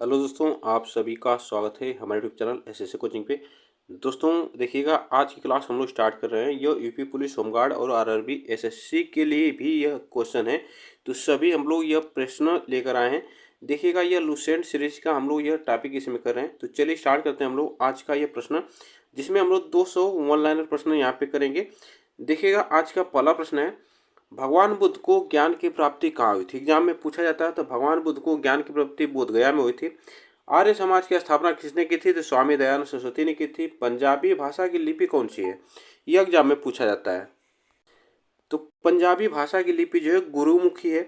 Hello दोस्तों, आप सभी का स्वागत है हमारे यूट्यूब चैनल एसएससी कोचिंग पे। दोस्तों देखिएगा, आज की क्लास हम लोग स्टार्ट कर रहे हैं। यह यूपी पुलिस, होमगार्ड और आरआरबी एसएससी के लिए भी यह क्वेश्चन है। तो सभी हम लोग यह प्रश्न लेकर आए हैं। देखिएगा, यह लुसेंट सीरीज का हम लोग यह टॉपिक इसमें कर रहे हैं। तो चलिए स्टार्ट करते हैं हम लोग आज का यह प्रश्न, जिसमें हम लोग 200 वन लाइनर प्रश्न यहाँ पे करेंगे। देखिएगा, आज का पहला प्रश्न है, भगवान बुद्ध को ज्ञान की प्राप्ति कहाँ हुई थी। एग्जाम में पूछा जाता है। तो भगवान बुद्ध को ज्ञान की प्राप्ति बोध गया में हुई थी। आर्य समाज की स्थापना किसने की थी। तो स्वामी दयानंद सरस्वती ने की थी। पंजाबी भाषा की लिपि कौन सी है, यह एग्जाम में पूछा जाता है। तो पंजाबी भाषा की लिपि जो है गुरुमुखी है।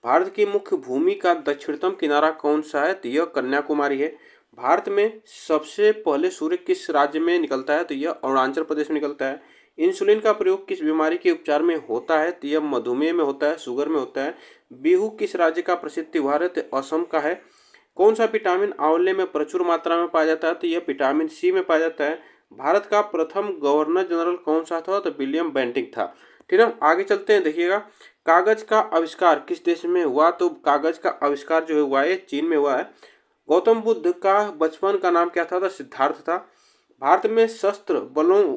भारत की मुख्य भूमि का दक्षिणतम किनारा कौन सा है। तो यह कन्याकुमारी है। भारत में सबसे पहले सूर्य किस राज्य में निकलता है। तो यह अरुणाचल प्रदेश में निकलता है। इंसुलिन का प्रयोग किस बीमारी के उपचार में होता है। तो यह मधुमेह में होता है, शुगर में होता है। बिहू किस राज्य का प्रसिद्ध त्योहार है। तो असम का है। कौन सा विटामिन आंवले में प्रचुर मात्रा में पाया जाता है। तो यह विटामिन सी में पाया जाता है। भारत का प्रथम गवर्नर जनरल कौन सा था। तो विलियम बेंटिक था। ठीक है, आगे चलते हैं। देखिएगा, कागज का आविष्कार किस देश में हुआ। तो कागज का आविष्कार जो है हुआ है चीन में हुआ है। गौतम बुद्ध का बचपन का नाम क्या था। तो सिद्धार्थ था। भारत में शस्त्र बलों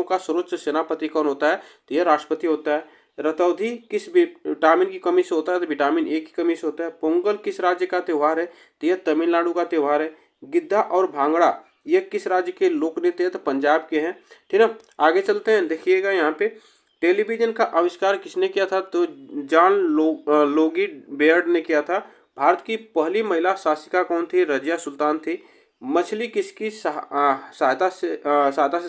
का सर्वोच्च सेनापति कौन होता है। तो यह राष्ट्रपति होता है। रतौंधी किस विटामिन की कमी से होता है। तो विटामिन ए की कमी से होता है। पोंगल किस राज्य का त्यौहार है। तो यह तमिलनाडु का त्यौहार है। गिद्धा और भांगड़ा यह किस राज्य के लोक नृत्य है। तो पंजाब के हैं। ठीक है, आगे चलते हैं। देखिएगा, यहाँ पे टेलीविजन का आविष्कार किसने किया था। तो जॉन लोगी बेयर्ड ने किया था। भारत की पहली महिला शासिका कौन थी। रजिया सुल्तान थी। मछली किसकी सहायता से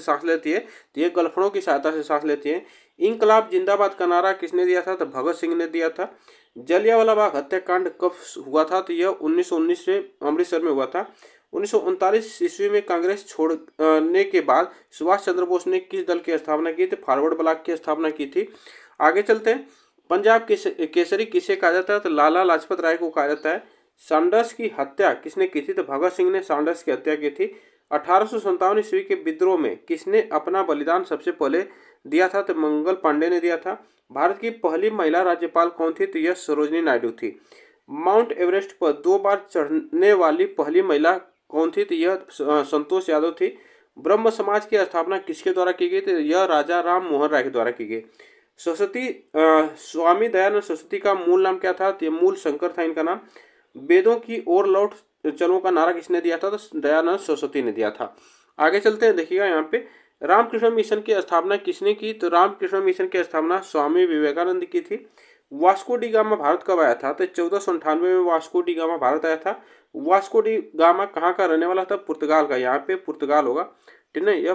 सांस लेती है। तो ये गलफड़ों की सहायता से सांस लेती है। इंकलाब जिंदाबाद का नारा किसने दिया था। तो भगत सिंह ने दिया था। जलियांवाला बाग हत्याकांड कब हुआ था। तो यह 1919 में अमृतसर में हुआ था। 1939 ईस्वी में कांग्रेस छोड़ने के बाद सुभाष चंद्र बोस ने किस दल की स्थापना की थी। फॉरवर्ड ब्लॉक की स्थापना की थी। आगे चलते हैं। पंजाब केसरी किसे कहा जाता है। तो लाला लाजपत राय को कहा जाता है। सैंडर्स की हत्या किसने की थी। तो भगत सिंह ने सैंडर्स की हत्या की थी। 1857 ईस्वी के विद्रोह में किसने अपना बलिदान सबसे पहले दिया था। तो मंगल पांडे ने दिया था। भारत की पहली महिला राज्यपाल कौन थी। तो यह सरोजनी नायडू थी। माउंट एवरेस्ट पर 2 बार चढ़ने वाली पहली महिला कौन थी। तो यह संतोष यादव थी। ब्रह्म समाज की स्थापना किसके द्वारा की गई। तो यह राजा राम मोहन राय के द्वारा की गई। सरस्वती स्वामी दयानंद सरस्वती का मूल नाम क्या था। तो मूल शंकर था इनका नाम। वेदों की ओर लौट चलो का नारा किसने दिया था। तो दयानंद सरस्वती ने दिया था। आगे चलते हैं। देखिएगा, यहाँ पे रामकृष्ण मिशन की स्थापना किसने की। तो रामकृष्ण मिशन की स्थापना स्वामी विवेकानंद की थी। वास्को डी गामा भारत कब आया था। तो 1498 में वास्को डी गामा भारत आया था। वास्को डी गामा कहाँ का रहने वाला था। पुर्तगाल का। यहाँ पे पुर्तगाल होगा। ठीक है, यह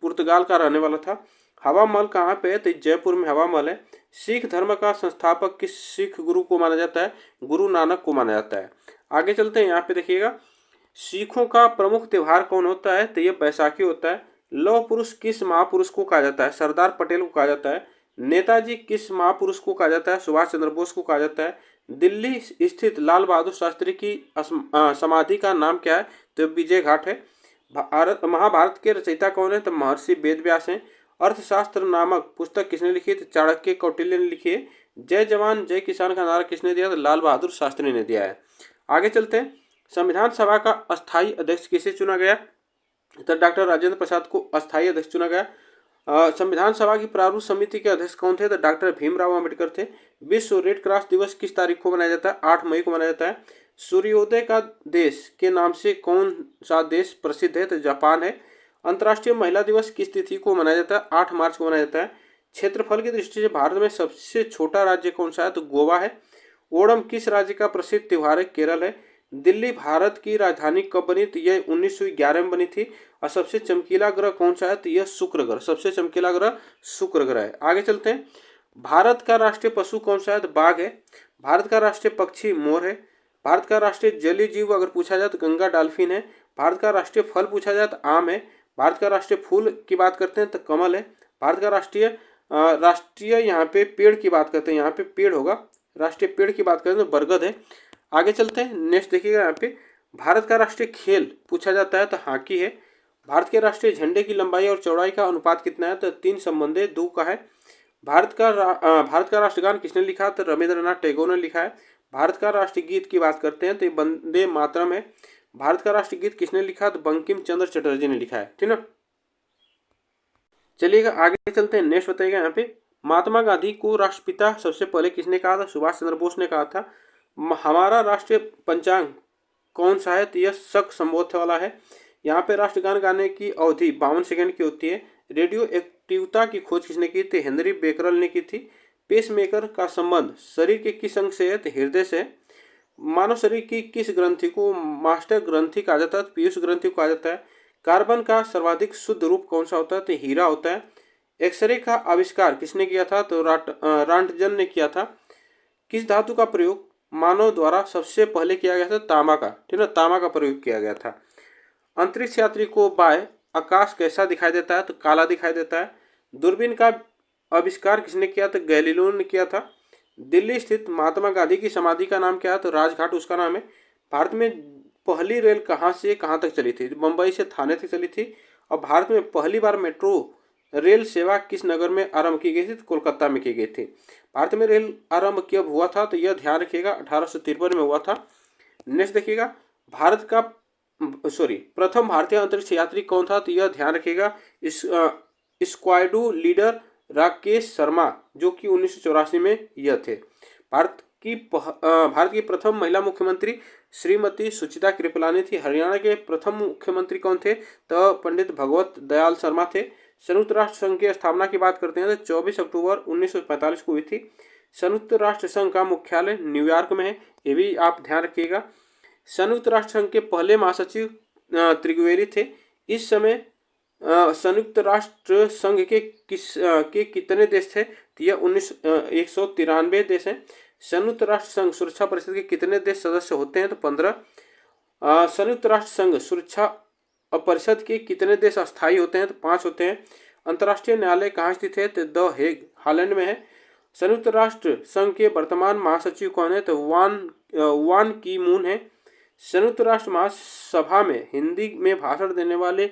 पुर्तगाल का रहने वाला था। हवा महल कहाँ पे है। तो जयपुर में हवा महल है। सिख धर्म का संस्थापक किस सिख गुरु को माना जाता है। गुरु नानक को माना जाता है। आगे चलते हैं। यहाँ पे देखिएगा, सिखों का प्रमुख त्योहार कौन होता है। तो ये बैसाखी होता है। लौह पुरुष किस महापुरुष को कहा जाता है। सरदार पटेल को कहा जाता है। नेताजी किस महापुरुष को कहा जाता है। सुभाष चंद्र बोस को कहा जाता है। दिल्ली स्थित लाल बहादुर शास्त्री की समाधि का नाम क्या है। तो विजय घाट है। महाभारत के रचयिता कौन है। तो महर्षि वेद व्यास हैं। अर्थशास्त्र नामक पुस्तक किसने लिखी। तो चाणक्य कौटिल्य ने लिखी है। जय जवान जय किसान का नारा किसने दिया। तो लाल बहादुर शास्त्री ने दिया है। आगे चलते हैं। संविधान सभा का अस्थायी अध्यक्ष किसे चुना गया। तो डॉक्टर राजेंद्र प्रसाद को अस्थायी अध्यक्ष चुना गया। संविधान सभा की प्रारूप समिति के अध्यक्ष कौन थे। तो डॉक्टर भीमराव अम्बेडकर थे। विश्व रेड क्रॉस दिवस किस तारीख को मनाया जाता है। 8 मई को मनाया जाता है। सूर्योदय का देश के नाम से कौन सा देश प्रसिद्ध है। तो जापान है। अंतर्राष्ट्रीय महिला दिवस किस तिथि को मनाया जाता है। 8 मार्च को मनाया जाता है। क्षेत्रफल की दृष्टि से भारत में सबसे छोटा राज्य कौन सा है। तो गोवा है। ओणम किस राज्य का प्रसिद्ध त्योहार है। केरल है। दिल्ली भारत की राजधानी कब बनी। तो यह 1911 में बनी थी। और सबसे चमकीला ग्रह कौन सा है। तो यह शुक्र ग्रह। सबसे चमकीला ग्रह शुक्र ग्रह है। आगे चलते हैं। भारत का राष्ट्रीय पशु कौन सा है। तो बाघ है। भारत का राष्ट्रीय पक्षी मोर है। भारत का राष्ट्रीय जलीय जीव अगर पूछा जाए तो गंगा डॉल्फिन है। भारत का राष्ट्रीय फल पूछा जाए तो आम है। भारत का राष्ट्रीय फूल की बात करते हैं तो कमल है। भारत का राष्ट्रीय यहाँ पे पेड़ की बात करते हैं, यहाँ पे पेड़ होगा। राष्ट्रीय पेड़ की बात करें तो बरगद है। आगे चलते हैं। नेक्स्ट देखिएगा, यहाँ पे भारत का राष्ट्रीय खेल पूछा जाता है तो हॉकी है। भारत के राष्ट्रीय झंडे की लंबाई और चौड़ाई का अनुपात कितना है। तो 3:2 का है। भारत का राष्ट्रगान किसने लिखा? तो रविंद्रनाथ टैगोर ने लिखा है। भारत का राष्ट्रगीत की बात करते हैं तो वंदे मातरम है। भारत का राष्ट्रगीत किसने लिखा? तो बंकिम चंद्र चटर्जी ने लिखा है, ठीक ना। चलिएगा आगे चलते हैं। नेक्स्ट बताइएगा यहाँ पे, महात्मा गांधी को राष्ट्रपिता सबसे पहले किसने कहा था? सुभाष चंद्र बोस ने कहा था। हमारा राष्ट्रीय पंचांग कौन सा है? तो यह शक संबोध वाला है। यहाँ पे राष्ट्रगान गाने की अवधि 52 सेकंड की होती है। रेडियो एक्टिवता की खोज किसने की थी? हेनरी बेकरल ने की थी। पेसमेकर का संबंध शरीर के किस अंग से है? तो हृदय से। मानव शरीर की किस ग्रंथि को मास्टर ग्रंथि कहा जाता है? पीयूष ग्रंथि को कहा जाता है। कार्बन का सर्वाधिक शुद्ध रूप कौन सा होता है? तो हीरा होता है। एक्सरे का आविष्कार किसने किया था? तो रांटजन ने किया था। किस धातु का प्रयोग मानव द्वारा सबसे पहले किया गया था? तांबा का, ठीक है, तांबा का प्रयोग किया गया था। अंतरिक्ष यात्री को बाह्य आकाश कैसा दिखाई देता है? तो काला दिखाई देता है। दूरबीन का आविष्कार किसने किया? तो गैलीलियो ने किया था। दिल्ली स्थित महात्मा गांधी की समाधि का नाम क्या है? तो राजघाट उसका नाम है। भारत में पहली रेल कहाँ से कहाँ तक चली थी? मुंबई से थाने तक चली थी। और भारत में पहली बार मेट्रो रेल सेवा किस नगर में आरंभ की गई थी? तो कोलकाता में की गई थी। भारत में रेल आरंभ कब हुआ था? तो यह ध्यान रखिएगा 1853 में हुआ था। नेक्स्ट देखिएगा, भारत का प्रथम भारतीय अंतरिक्ष यात्री कौन था? तो यह ध्यान रखिएगा स्क्वाड्रन लीडर राकेश शर्मा, जो कि 1984 में यह थे। भारत की प्रथम महिला मुख्यमंत्री श्रीमती सुचिता कृपलानी थी। हरियाणा के प्रथम मुख्यमंत्री कौन थे? तो पंडित भगवत दयाल शर्मा थे। संयुक्त राष्ट्र संघ की स्थापना की बात करते हैं तो 24 अक्टूबर 1945 को हुई थी। संयुक्त राष्ट्र संघ का मुख्यालय न्यूयॉर्क में है, ये भी आप ध्यान रखिएगा। संयुक्त राष्ट्र संघ के पहले महासचिव त्रिवेदी थे। इस समय संयुक्त राष्ट्र संघ के कितने देश थे? तो यह 193 देश हैं। संयुक्त राष्ट्र संघ सुरक्षा परिषद के कितने देश सदस्य होते हैं? तो 15। संयुक्त राष्ट्र संघ सुरक्षा परिषद के कितने देश अस्थायी होते हैं? तो 5 होते हैं। अंतर्राष्ट्रीय न्यायालय कहाँ स्थित है? तो द हेग, हॉलैंड में है। संयुक्त राष्ट्र संघ के वर्तमान महासचिव कौन है? तो वान की मून है। संयुक्त राष्ट्र महासभा में हिंदी में भाषण देने वाले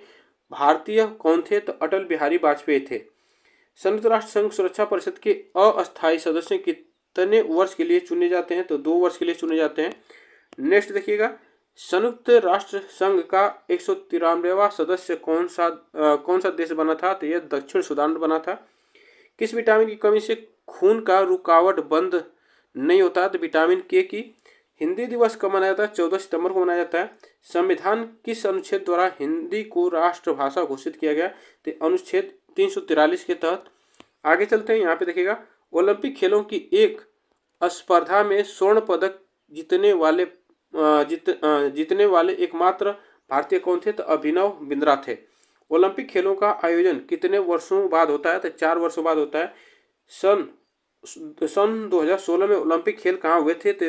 भारतीय कौन थे? तो अटल बिहारी वाजपेयी थे। संयुक्त राष्ट्र संघ सुरक्षा परिषद के अस्थायी सदस्य कितने वर्ष के लिए चुने जाते हैं? तो 2 वर्ष के लिए चुने जाते हैं। नेक्स्ट देखिएगा, संयुक्त राष्ट्र संघ का 193वां सदस्य कौन सा देश बना था? तो यह दक्षिण सूडान बना था। किस विटामिन की कमी से खून का रुकावट बंद नहीं होता? तो विटामिन के की। हिंदी दिवस कब मनाया जाता है? 14 सितंबर को मनाया जाता है। संविधान किस अनुच्छेद द्वारा हिंदी को राष्ट्रभाषा घोषित किया गया? तो अनुच्छेद 343 के तहत। आगे चलते हैं, यहाँ पे देखिएगा, ओलंपिक खेलों की एक स्पर्धा में स्वर्ण पदक जीतने वाले एकमात्र भारतीय कौन थे? तो अभिनव बिंद्रा थे। ओलंपिक खेलों का आयोजन कितने वर्षों बाद होता है? तो 4 वर्षों बाद होता है। सन 2016 में ओलंपिक खेल कहाँ हुए थे? तो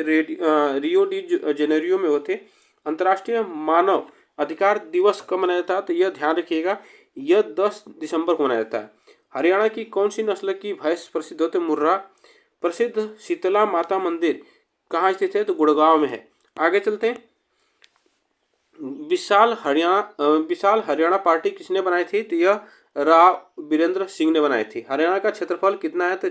रियो डी जेनेरियो में हुए थे। अंतर्राष्ट्रीय मानव अधिकार दिवस कब मनाया जाता है? तो यह ध्यान रखिएगा, यह 10 दिसंबर को मनाया जाता है। हरियाणा की कौन सी नस्ल की भैंस प्रसिद्ध होते? मुर्रा। प्रसिद्ध शीतला माता मंदिर कहाँ स्थित है? तो गुड़गांव में है। आगे चलते हैं, विशाल हरियाणा पार्टी किसने बनाई थी? तो यह राव वीरेंद्र सिंह ने बनाई थी। हरियाणा का क्षेत्रफल कितना है? तो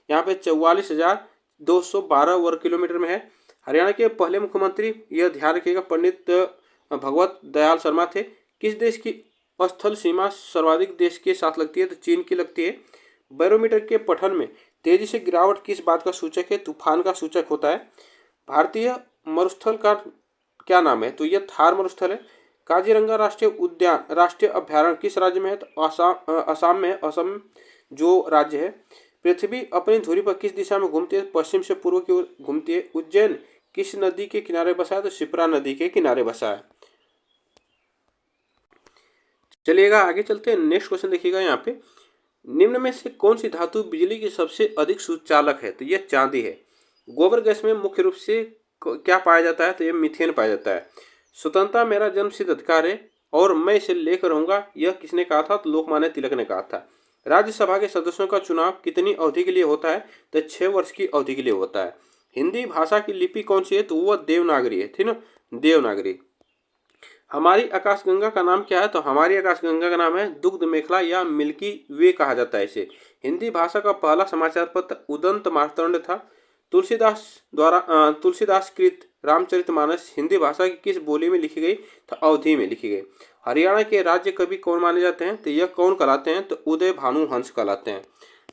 44,212 वर्ग किलोमीटर में है। हरियाणा के पहले मुख्यमंत्री, यह ध्यान रखिएगा, पंडित भगवत दयाल शर्मा थे। किस देश की स्थल सीमा सर्वाधिक देश के साथ लगती है? तो चीन की लगती है। बैरोमीटर के पठन में तेजी से गिरावट किस बात का सूचक है? तूफान का सूचक होता है। भारतीय मरुस्थल का क्या नाम है? तो यह थार मरुस्थल है। काजीरंगा राष्ट्रीय अभ्यारण्य किस राज्य में है? तो असम में है। असम जो राज्य है। पृथ्वी अपनी धुरी पर किस दिशा में घूमती है? पश्चिम से पूर्व की ओर घूमती है। उज्जैन किस नदी के किनारे बसा है? तो शिप्रा नदी के किनारे बसा है। चलिएगा आगे चलते हैं। नेक्स्ट क्वेश्चन देखिएगा, यहाँ पे निम्न में से कौन सी धातु बिजली की सबसे अधिक सुचालक है? तो यह चांदी है। गोबर गैस में मुख्य रूप से क्या पाया जाता है? तो यह मीथेन पाया जाता है। स्वतंत्रता मेरा जन्मसिद्ध अधिकार है और मैं इसे लेकर रहूंगा, यह किसने कहा था? तो लोकमान्य तिलक ने कहा था। राज्यसभा के सदस्यों का चुनाव कितनी अवधि के लिए होता है? तो 6 वर्ष की अवधि के लिए होता है। हिंदी भाषा की लिपि कौन सी है? तो वह देवनागरी है, ठीक ना, देवनागरी। हमारी आकाशगंगा का नाम क्या है? तो हमारी आकाशगंगा का नाम है दुग्ध मेखला या मिल्की वे कहा जाता है इसे। हिंदी भाषा का पहला समाचार पत्र उदंत मार्तंड था। तुलसीदास कृत रामचरितमानस हिंदी भाषा की किस बोली में लिखी गई? तो अवधी में लिखी गई। हरियाणा के राज्य कवि कौन माने जाते हैं? तो यह कौन कहलाते हैं? तो उदय भानु हंस कहलाते हैं।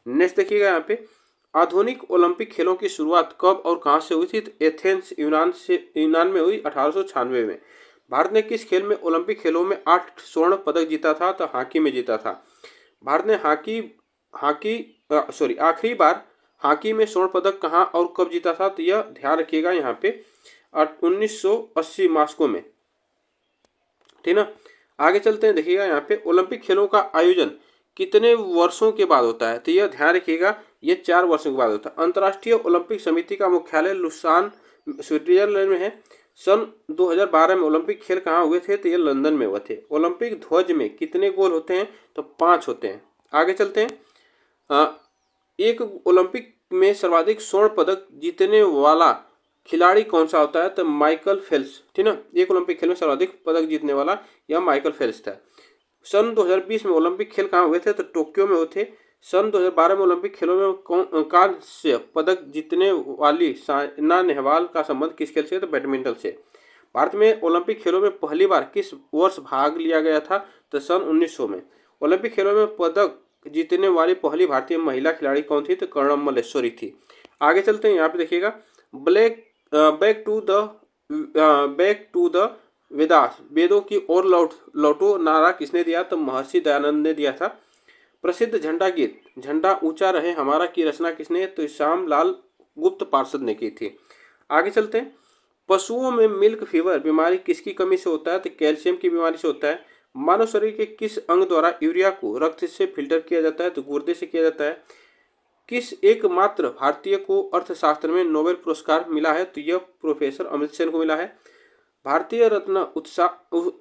नेक्स्ट देखिएगा यहाँ पे, आधुनिक ओलंपिक खेलों की शुरुआत कब और कहां से हुई थी? तो एथेंस यूनान में हुई 1896 में। भारत ने किस खेल में ओलंपिक खेलों में 8 स्वर्ण पदक जीता था? तो हॉकी में जीता था। भारत ने आखिरी बार हॉकी में स्वर्ण पदक कहां और कब जीता था? तो यह ध्यान रखिएगा यहाँ पे 1980 मॉस्को में, ठीक ना। आगे चलते हैं, देखिएगा यहाँ पे ओलंपिक खेलों का आयोजन कितने वर्षों के बाद होता है? तो यह ध्यान रखिएगा, ये 4 वर्षों के बाद होता है। अंतर्राष्ट्रीय ओलंपिक समिति का मुख्यालय लुसान स्विट्जरलैंड में है। सन 2012 में ओलंपिक खेल कहाँ हुए थे? तो ये लंदन में हुए थे। ओलंपिक ध्वज में कितने गोल होते हैं? तो 5 होते हैं। आगे चलते हैं, एक ओलंपिक में सर्वाधिक स्वर्ण पदक जीतने वाला खिलाड़ी कौन सा होता है? तो माइकल फेल्प्स, ठीक ना। एक ओलंपिक खेल में सर्वाधिक पदक जीतने वाला यह माइकल फेल्प्स था। सन 2020 में ओलंपिक खेल कहाँ हुए थे? तो टोक्यो में हुए थे। सन 2012 में ओलंपिक खेलों में कांस्य पदक जीतने वाली साइना नेहवाल का संबंध किस खेल से? तो बैडमिंटन से। भारत में ओलंपिक खेलों में पहली बार किस वर्ष भाग लिया गया था? तो सन 1900 में। ओलंपिक खेलों में पदक जीतने वाली पहली भारतीय महिला खिलाड़ी कौन थी? तो कर्णम मल्लेश्वरी थी। आगे चलते हैं, यहाँ पे देखिएगा, बैक टू द वेदास, वेदों की ओर लौटो नारा किसने दिया? तो महर्षि दयानंद ने दिया था। प्रसिद्ध झंडा गीत झंडा ऊंचा रहे हमारा की रचना किसने? तो श्याम लाल गुप्त पार्षद ने की थी। आगे चलते हैं, पशुओं में मिल्क फीवर बीमारी किसकी कमी से होता है? तो कैल्शियम की बीमारी से होता है। मानव शरीर के किस अंग द्वारा यूरिया को रक्त से फिल्टर किया जाता है? तो गुर्दे से किया जाता है। किस एकमात्र भारतीय को अर्थशास्त्र में नोबेल पुरस्कार मिला है? तो यह प्रोफेसर अमृत सेन को मिला है। भारतीय रत्न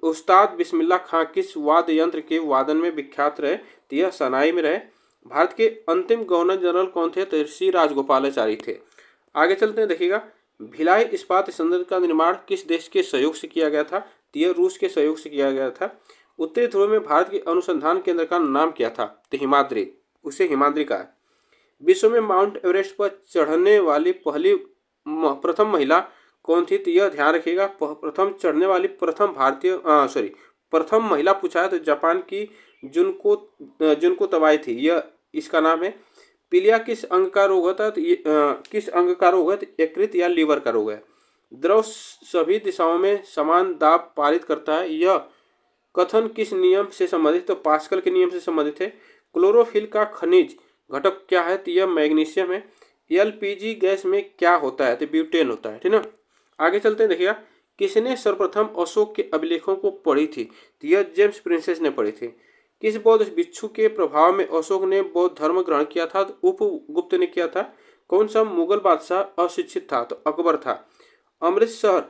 उस्ताद बिस्मिल्लाह खां किस वाद्य यंत्र के वादन में विख्यात रहे? तो यह सनाई में रहे। भारत के अंतिम गवर्नर जनरल कौन थे? तो श्री राजगोपालाचारी थे। आगे चलते हैं, देखिएगा, भिलाई इस्पात संयंत्र का निर्माण किस देश के सहयोग से किया गया था? तो यह रूस के सहयोग से किया गया था। उत्तरी ध्रुव में भारत के अनुसंधान केंद्र का नाम क्या था? तो हिमाद्री, उसे हिमाद्री कहा है। विश्व में माउंट एवरेस्ट पर चढ़ने वाली प्रथम महिला कौन थी? तो यह ध्यान रखिएगा, प्रथम चढ़ने वाली प्रथम महिला पूछा है तो जापान की जुनको तबाई थी, यह इसका नाम है। पीलिया किस अंग का रोग होता है? तो किस अंग का रोग है? तो यकृत या लीवर का रोग है। द्रव सभी दिशाओं में समान दाब पारित करता है, यह कथन किस नियम से संबंधित? तो पास्कल के नियम से संबंधित है। क्लोरोफिल का खनिज घटक क्या है? तो यह मैग्नीशियम है। एलपीजी गैस में क्या होता है? तो ब्यूटेन होता है, ठीक ना। आगे चलते हैं, देखिएगा, किसने सर्वप्रथम अशोक के अभिलेखों को पढ़ी थी? तो यह जेम्स प्रिंसेस ने पढ़ी थी। किस बौद्ध भिक्षु के प्रभाव में अशोक ने बौद्ध धर्म ग्रहण किया था? तो उपगुप्त ने किया था। कौन सा मुगल बादशाह अशिक्षित था? तो अकबर था। अमृतसर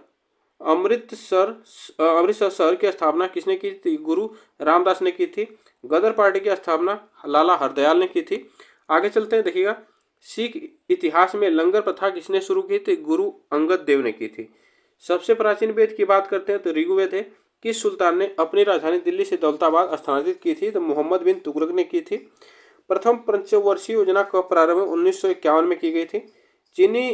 शहर की स्थापना किसने की थी? गुरु रामदास ने की थी। गदर पार्टी की स्थापना लाला हरदयाल ने की थी। आगे चलते हैं, देखिएगा, सिख इतिहास में लंगर प्रथा किसने शुरू की थी? गुरु अंगद देव ने की थी। सबसे प्राचीन वेद की बात करते हैं तो ऋग्वेद है। किस सुल्तान ने अपनी राजधानी दिल्ली से दौलताबाद स्थानांतरित की थी? तो मोहम्मद बिन तुगलक ने की थी। प्रथम पंचवर्षीय योजना कब प्रारंभ 1951 में की गई थी। चीनी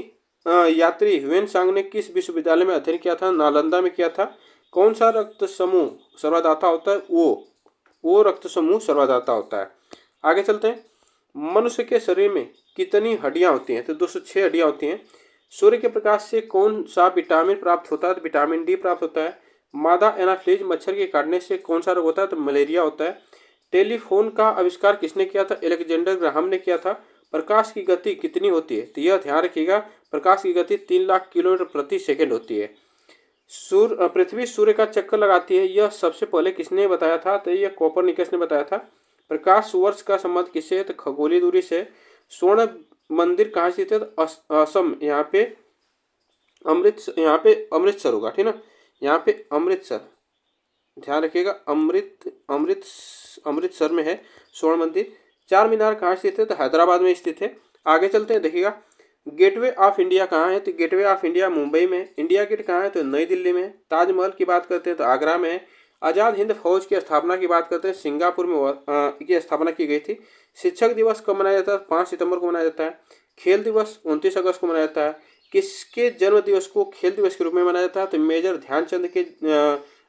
यात्री ह्वेन सांग ने किस विश्वविद्यालय में अध्ययन किया था? नालंदा में किया था। कौन सा रक्त समूह सर्वदाता होता है? वो रक्त समूह सर्वदाता होता है। आगे चलते हैं, मनुष्य के शरीर में कितनी हड्डियां होती हैं? तो 206 हड्डियां होती हैं। सूर्य के प्रकाश से कौन सा विटामिन प्राप्त होता है? तो विटामिन डी प्राप्त होता है। मादा एनाफ्लीज मच्छर के काटने से कौन सा रोग होता है? तो मलेरिया होता है। टेलीफोन का आविष्कार किसने किया था? अलेक्जेंडर ग्राहम ने किया था। प्रकाश की गति कितनी होती है? तो यह ध्यान रखिएगा, प्रकाश की गति 3 लाख किलोमीटर प्रति सेकंड होती है। पृथ्वी सूर्य का चक्कर लगाती है, यह सबसे पहले किसने बताया था? तो यह कोपरनिकस ने बताया था। प्रकाश वर्ष का संबंध किससे है? तो खगोलीय दूरी से। स्वर्ण मंदिर कहाँ स्थित है? तो असम, यहाँ पे अमृतसर होगा, ठीक ना। यहाँ पे अमृतसर, ध्यान रखिएगा, अमृतसर में है स्वर्ण मंदिर। चार मीनार कहाँ स्थित है? तो हैदराबाद में स्थित है। आगे चलते हैं, देखिएगा, गेटवे ऑफ इंडिया कहाँ है? तो गेटवे ऑफ इंडिया मुंबई में है। इंडिया गेट कहाँ है? तो नई दिल्ली में है। ताजमहल की बात करते हैं तो आगरा में है। आज़ाद हिंद फौज की स्थापना की बात करते हैं, सिंगापुर में की स्थापना की गई थी। शिक्षक दिवस कब मनाया जाता है? 5 सितंबर को मनाया जाता है। खेल दिवस 29 अगस्त को मनाया जाता है। किसके जन्म दिवस को खेल दिवस के रूप में मनाया जाता है? तो मेजर ध्यानचंद के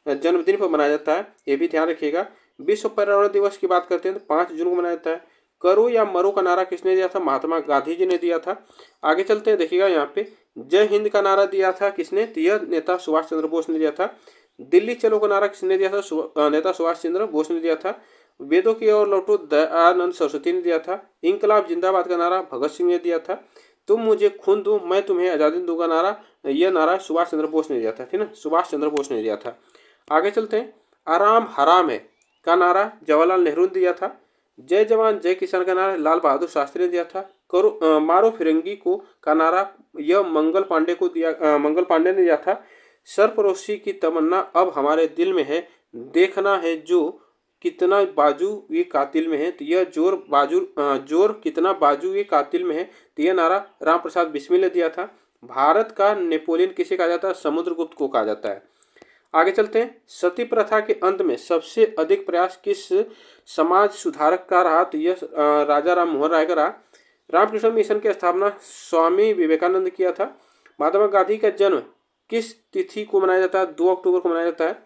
जन्मदिन पर मनाया जाता है, ये भी ध्यान रखिएगा। विश्व पर्यावरण दिवस की बात करते हैं तो 5 जून को मनाया जाता है। करो या मरो का नारा किसने दिया था? महात्मा गांधी जी ने दिया था। आगे चलते हैं, देखिएगा यहाँ पे जय हिंद का नारा दिया था किसने? तो यह नेता सुभाष चंद्र बोस ने दिया था। दिल्ली चलो का नारा किसने दिया था? नेता सुभाष चंद्र बोस ने दिया था। वेदों की ओर लौटो दयानंद सरस्वती ने दिया था। इंकलाब जिंदाबाद का नारा भगत सिंह ने दिया था। तुम मुझे खून दो मैं तुम्हें आज़ादी दूंगा नारा, यह नारा सुभाष चंद्र बोस ने दिया था, ठीक ना, सुभाष चंद्र बोस ने दिया था। आगे चलते हैं, आराम हराम है का नारा जवाहरलाल नेहरू ने दिया था। जय जवान जय किसान का नारा लाल बहादुर शास्त्री ने दिया था। मारो फिरंगी को का नारा यह मंगल पांडे ने दिया था। सरफरोशी की तमन्ना अब हमारे दिल में है, देखना है जो कितना बाजू ये कातिल में है, तो यह जोर कितना बाजू ये कातिल में है, तो यह नारा राम प्रसाद बिस्मिल ने दिया था। भारत का नेपोलियन किसे कहा जाता है? समुद्रगुप्त को कहा जाता है। आगे चलते हैं, सती प्रथा के अंत में सबसे अधिक प्रयास किस समाज सुधारक का रहा? तो यह राजा राम मोहन राय का रहा। रामकृष्ण मिशन की स्थापना स्वामी विवेकानंद ने किया था। महात्मा गांधी का जन्म किस तिथि को मनाया जाता है? 2 अक्टूबर को मनाया जाता है।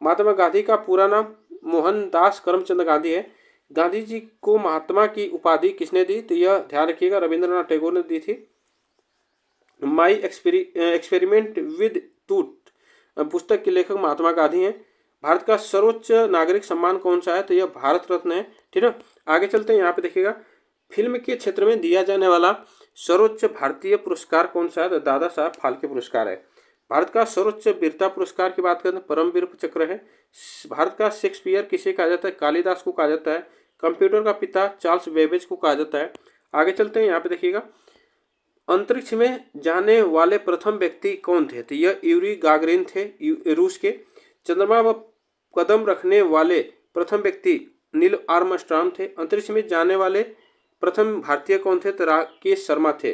महात्मा गांधी का पूरा नाम मोहनदास करमचंद गांधी है। गांधी जी को महात्मा की उपाधि किसने दी? तो यह ध्यान रखिएगा रविंद्रनाथ टैगोर ने दी थी। माई एक्सपेरिमेंट विद टूथ पुस्तक के लेखक महात्मा गांधी हैं। भारत का सर्वोच्च नागरिक सम्मान कौन सा है? तो यह भारत रत्न है, ठीक है। आगे चलते हैं, यहाँ पे देखिएगा फिल्म के क्षेत्र में दिया जाने वाला सर्वोच्च भारतीय पुरस्कार कौन सा है? तो दादा साहब फाल्के पुरस्कार है। भारत का सर्वोच्च वीरता पुरस्कार की बात करें तो परमवीर चक्र है। भारत का शेक्सपियर किसे कहा जाता है? कालिदास को कहा जाता है। कंप्यूटर का पिता चार्ल्स बेबेज को कहा जाता है। आगे चलते हैं, यहाँ पे देखिएगा अंतरिक्ष में जाने वाले प्रथम व्यक्ति कौन थे? तो यह यूरी गागरिन थे, रूस के। चंद्रमा पर कदम रखने वाले प्रथम व्यक्ति नील आर्मस्ट्रांग थे। अंतरिक्ष में जाने वाले प्रथम भारतीय कौन थे? तो राकेश शर्मा थे।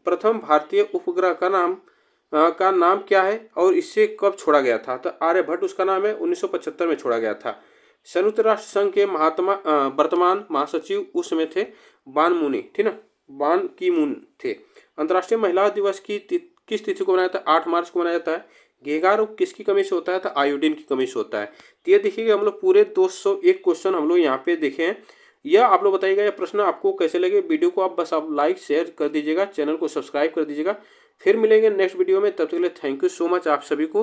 प्रथम भारतीय उपग्रह का नाम क्या है और इसे कब छोड़ा गया था? तो आर्यभट्ट उसका नाम है, 1975 में छोड़ा गया था। संयुक्त राष्ट्र संघ के वर्तमान महासचिव उस समय थे बान मुनी, ठीक ना, बान की मून थे। अंतर्राष्ट्रीय महिला दिवस की किस तिथि को मनाया जाता है? 8 मार्च को मनाया जाता है। घेगा रोग किसकी कमी से होता है? तो आयोडीन की कमी से होता है। तो ये देखिएगा हम लोग पूरे 201 क्वेश्चन हम लोग यहाँ पे देखे हैं। यह आप लोग बताइएगा ये प्रश्न आपको कैसे लगे। वीडियो को आप लाइक शेयर कर दीजिएगा, चैनल को सब्सक्राइब कर दीजिएगा। फिर मिलेंगे नेक्स्ट वीडियो में, तब तक के लिए थैंक यू सो मच आप सभी को।